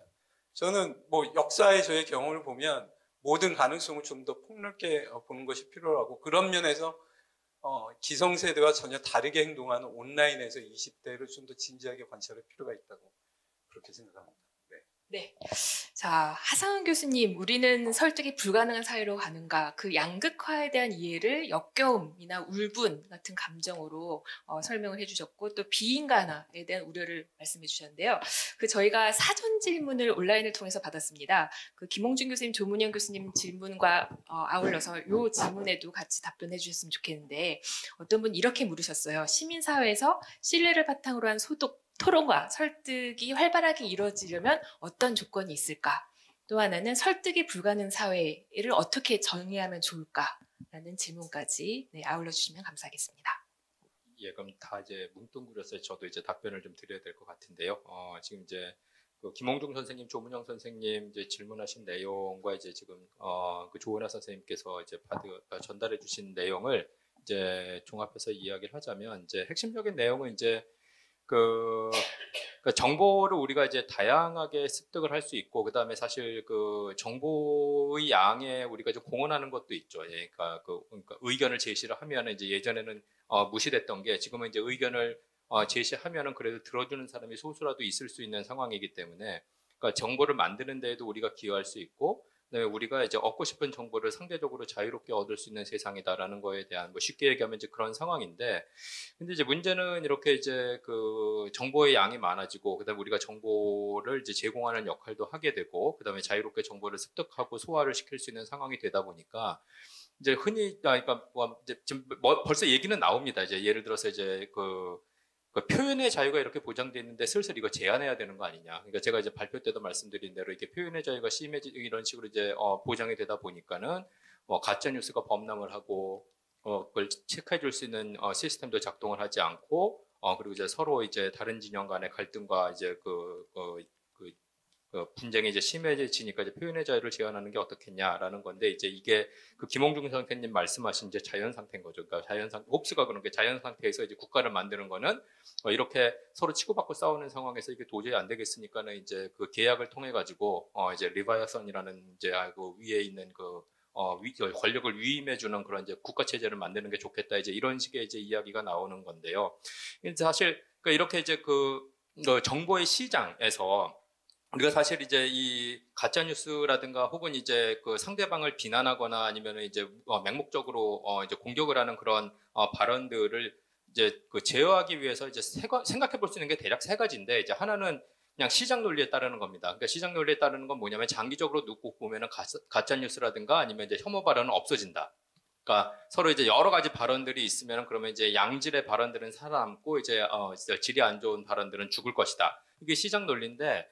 저는 뭐 역사의 저의 경험을 보면 모든 가능성을 좀 더 폭넓게 보는 것이 필요하고 그런 면에서 기성세대와 전혀 다르게 행동하는 온라인에서 20대를 좀 더 진지하게 관찰할 필요가 있다고 그렇게 생각합니다. 네. 자, 하상은 교수님, 우리는 설득이 불가능한 사회로 가는가? 그 양극화에 대한 이해를 역겨움이나 울분 같은 감정으로 설명을 해주셨고, 또 비인간화에 대한 우려를 말씀해 주셨는데요. 그 저희가 사전 질문을 온라인을 통해서 받았습니다. 그 김홍준 교수님, 조문영 교수님 질문과 아울러서 이 질문에도 같이 답변해 주셨으면 좋겠는데, 어떤 분 이렇게 물으셨어요. 시민사회에서 신뢰를 바탕으로 한 토론과 설득이 활발하게 이루어지려면 어떤 조건이 있을까? 또 하나는 설득이 불가능한 사회를 어떻게 정의하면 좋을까라는 질문까지 아울러 주시면 감사하겠습니다. 예, 그럼 다 이제 뭉뚱그려서 저도 이제 답변을 좀 드려야 될 것 같은데요. 지금 이제 그 김홍중 선생님, 조문영 선생님 이제 질문하신 내용과 이제 지금 그 조은하 선생님께서 이제 전달해 주신 내용을 이제 종합해서 이야기를 하자면 이제 핵심적인 내용은 이제 그러니까 정보를 우리가 이제 다양하게 습득을 할 수 있고, 그 다음에 사실 그 정보의 양에 우리가 좀 공헌하는 것도 있죠. 예, 그러니까 의견을 제시를 하면은 이제 예전에는 무시됐던 게 지금은 이제 의견을 제시하면은 그래도 들어주는 사람이 소수라도 있을 수 있는 상황이기 때문에, 그러니까 정보를 만드는 데에도 우리가 기여할 수 있고, 그다음에 우리가 이제 얻고 싶은 정보를 상대적으로 자유롭게 얻을 수 있는 세상이다라는 거에 대한 뭐 쉽게 얘기하면 이제 그런 상황인데, 근데 이제 문제는 이렇게 이제 그 정보의 양이 많아지고, 그다음에 우리가 정보를 이제 제공하는 역할도 하게 되고, 그다음에 자유롭게 정보를 습득하고 소화를 시킬 수 있는 상황이 되다 보니까 이제 흔히 그러니까 뭐 이제 지금 벌써 얘기는 나옵니다. 이제 예를 들어서 이제 그 표현의 자유가 이렇게 보장되어 있는데 슬슬 이거 제한해야 되는 거 아니냐. 그러니까 제가 이제 발표 때도 말씀드린 대로 이렇게 표현의 자유가 심해지고 이런 식으로 이제 보장이 되다 보니까는 가짜 뉴스가 범람을 하고 그걸 체크해 줄 수 있는 시스템도 작동을 하지 않고 그리고 이제 서로 이제 다른 진영 간의 갈등과 이제 분쟁이 이제 심해지니까 이제 표현의 자유를 제한하는 게 어떻겠냐라는 건데, 이제 이게 그 김홍중 선생님 말씀하신 이제 자연 상태인 거죠. 그러니까 홉스가 그런 게 자연 상태에서 이제 국가를 만드는 거는 이렇게 서로 치고받고 싸우는 상황에서 이게 도저히 안 되겠으니까는 이제 그 계약을 통해 가지고 이제 리바이어선이라는 이제 그 위에 있는 권력을 위임해주는 그런 이제 국가 체제를 만드는 게 좋겠다. 이제 이런 식의 이제 이야기가 나오는 건데요. 사실 그러니까 이렇게 이제 그 정보의 시장에서 우리가 사실 이제 이 가짜 뉴스라든가 혹은 이제 그 상대방을 비난하거나 아니면 이제 맹목적으로 이제 공격을 하는 그런 발언들을 이제 그 제어하기 위해서 이제 생각해 볼 수 있는 게 대략 세 가지인데, 이제 하나는 그냥 시장 논리에 따르는 겁니다. 그러니까 시장 논리에 따르는 건 뭐냐면 장기적으로 놓고 보면은 가짜 뉴스라든가 아니면 이제 혐오 발언은 없어진다. 그러니까 서로 이제 여러 가지 발언들이 있으면 그러면 이제 양질의 발언들은 살아남고 이제 질이 안 좋은 발언들은 죽을 것이다. 이게 시장 논리인데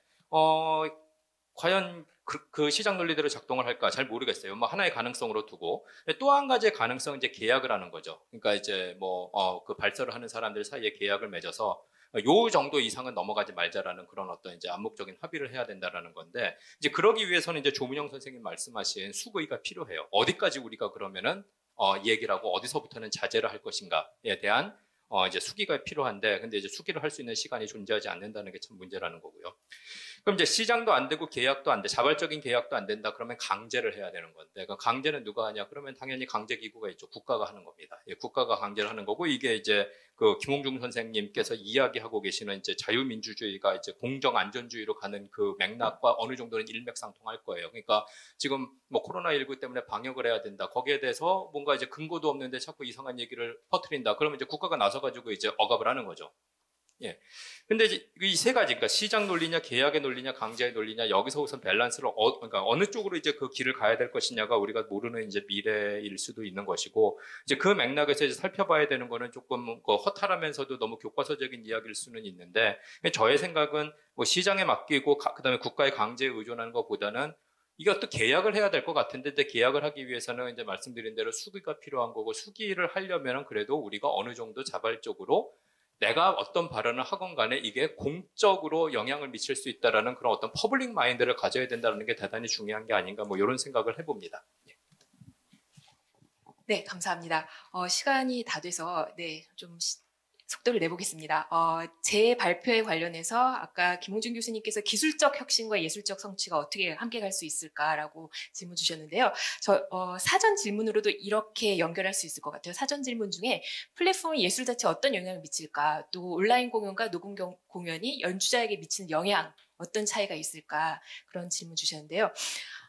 과연 그 시장 논리대로 작동을 할까 잘 모르겠어요. 뭐 하나의 가능성으로 두고 또 한 가지의 가능성은 이제 계약을 하는 거죠. 그러니까 이제 뭐 그 발설을 하는 사람들 사이에 계약을 맺어서 요 정도 이상은 넘어가지 말자라는 그런 어떤 이제 암묵적인 합의를 해야 된다라는 건데, 이제 그러기 위해서는 이제 조문영 선생님 말씀하신 수고가 필요해요. 어디까지 우리가 그러면은 얘기를 하고 어디서부터는 자제를 할 것인가에 대한 이제 수기가 필요한데, 근데 이제 수기를 할 수 있는 시간이 존재하지 않는다는 게 참 문제라는 거고요. 그럼 이제 시장도 안 되고 계약도 안 돼, 자발적인 계약도 안 된다. 그러면 강제를 해야 되는 건데, 그 강제는 누가 하냐? 그러면 당연히 강제 기구가 있죠. 국가가 하는 겁니다. 예, 국가가 강제를 하는 거고, 이게 이제 그 김홍중 선생님께서 이야기하고 계시는 이제 자유민주주의가 이제 공정 안전주의로 가는 그 맥락과 어느 정도는 일맥상통할 거예요. 그러니까 지금 뭐 코로나19 때문에 방역을 해야 된다. 거기에 대해서 뭔가 이제 근거도 없는데 자꾸 이상한 얘기를 퍼뜨린다. 그러면 이제 국가가 나서가지고 이제 억압을 하는 거죠. 예. 근데 이제 이 세 가지, 그러니까 시장 논리냐, 계약의 논리냐, 강제의 논리냐, 여기서 우선 밸런스를 그러니까 어느 쪽으로 이제 그 길을 가야 될 것이냐가 우리가 모르는 이제 미래일 수도 있는 것이고, 이제 그 맥락에서 이제 살펴봐야 되는 거는 조금 허탈하면서도 너무 교과서적인 이야기일 수는 있는데, 저의 생각은 뭐 시장에 맡기고 그다음에 국가의 강제에 의존하는 것보다는 이게 어떤 계약을 해야 될 것 같은데, 근데 계약을 하기 위해서는 이제 말씀드린 대로 수기가 필요한 거고, 수기를 하려면은 그래도 우리가 어느 정도 자발적으로 내가 어떤 발언을 하건 간에 이게 공적으로 영향을 미칠 수 있다라는 그런 어떤 퍼블릭 마인드를 가져야 된다는 게 대단히 중요한 게 아닌가, 뭐 이런 생각을 해봅니다. 네, 감사합니다. 시간이 다 돼서 좀 속도를 내보겠습니다. 제 발표에 관련해서 아까 김홍준 교수님께서 기술적 혁신과 예술적 성취가 어떻게 함께 갈 수 있을까라고 질문 주셨는데요. 사전 질문으로도 이렇게 연결할 수 있을 것 같아요. 사전 질문 중에 플랫폼이 예술 자체에 어떤 영향을 미칠까, 또 온라인 공연과 녹음 공연이 연주자에게 미치는 영향, 어떤 차이가 있을까, 그런 질문 주셨는데요.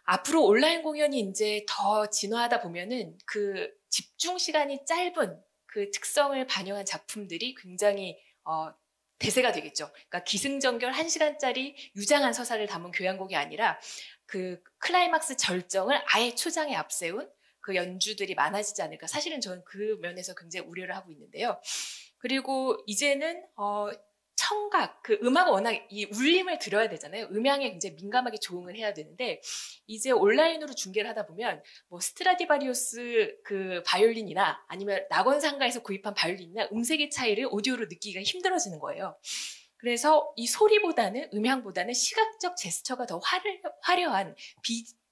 앞으로 온라인 공연이 이제 더 진화하다 보면은 그 집중 시간이 짧은 그 특성을 반영한 작품들이 굉장히 대세가 되겠죠. 그러니까 기승전결 1시간짜리 유장한 서사를 담은 교향곡이 아니라 그 클라이막스 절정을 아예 초장에 앞세운 그 연주들이 많아지지 않을까. 사실은 저는 그 면에서 굉장히 우려를 하고 있는데요. 그리고 이제는 청각, 그 음악은 워낙 이 울림을 들어야 되잖아요. 음향에 굉장히 민감하게 조응을 해야 되는데, 이제 온라인으로 중계를 하다 보면 뭐 스트라디바리우스 그 바이올린이나 아니면 낙원상가에서 구입한 바이올린이나 음색의 차이를 오디오로 느끼기가 힘들어지는 거예요. 그래서 이 소리보다는, 음향보다는 시각적 제스처가 더 화려한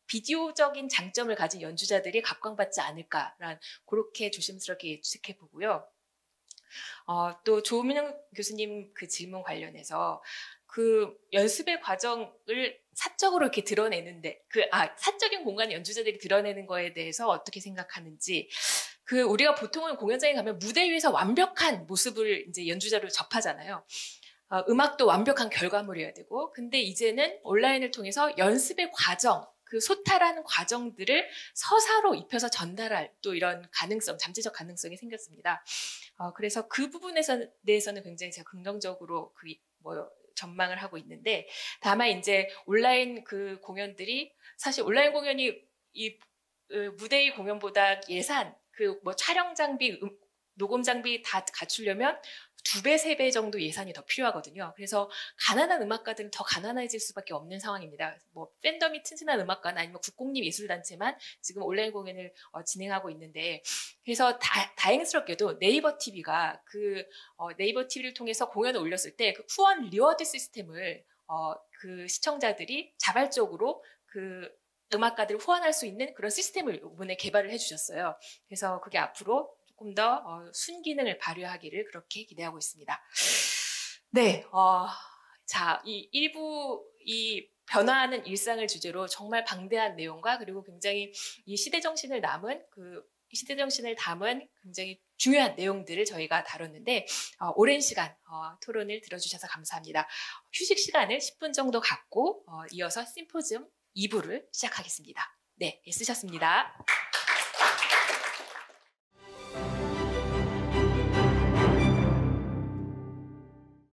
비디오적인 장점을 가진 연주자들이 각광받지 않을까라는, 그렇게 조심스럽게 예측해 보고요. 또 조민영 교수님 그 질문 관련해서 그 연습의 과정을 사적으로 이렇게 드러내는데, 사적인 공간에 연주자들이 드러내는 거에 대해서 어떻게 생각하는지, 우리가 보통은 공연장에 가면 무대 위에서 완벽한 모습을 이제 연주자로 접하잖아요. 음악도 완벽한 결과물이어야 되고, 근데 이제는 온라인을 통해서 연습의 과정, 그 소탈한 과정들을 서사로 입혀서 전달할 또 이런 가능성, 잠재적 가능성이 생겼습니다. 그래서 그 부분에 대해서는 굉장히 제가 긍정적으로 전망을 하고 있는데, 다만 이제 온라인 그 공연들이, 사실 온라인 공연이 이 무대의 공연보다 예산, 촬영 장비, 녹음 장비 다 갖추려면 2배, 3배 정도 예산이 더 필요하거든요. 그래서 가난한 음악가들은 더 가난해질 수밖에 없는 상황입니다. 뭐 팬덤이 튼튼한 음악가나 아니면 국공립 예술단체만 지금 온라인 공연을 진행하고 있는데, 그래서 다행스럽게도 네이버 TV가 네이버 TV를 통해서 공연을 올렸을 때 그 후원 리워드 시스템을 그 시청자들이 자발적으로 그 음악가들을 후원할 수 있는 그런 시스템을 이번에 개발을 해주셨어요. 그래서 그게 앞으로 조금 더 순기능을 발휘하기를 그렇게 기대하고 있습니다. 네, 자, 이 일부 이 변화하는 일상을 주제로 정말 방대한 내용과, 그리고 굉장히 이 시대 정신을 남은 그 이 시대 정신을 담은 굉장히 중요한 내용들을 저희가 다뤘는데 오랜 시간 토론을 들어주셔서 감사합니다. 휴식 시간을 10분 정도 갖고 이어서 심포지엄 2부를 시작하겠습니다. 네, 애쓰셨습니다.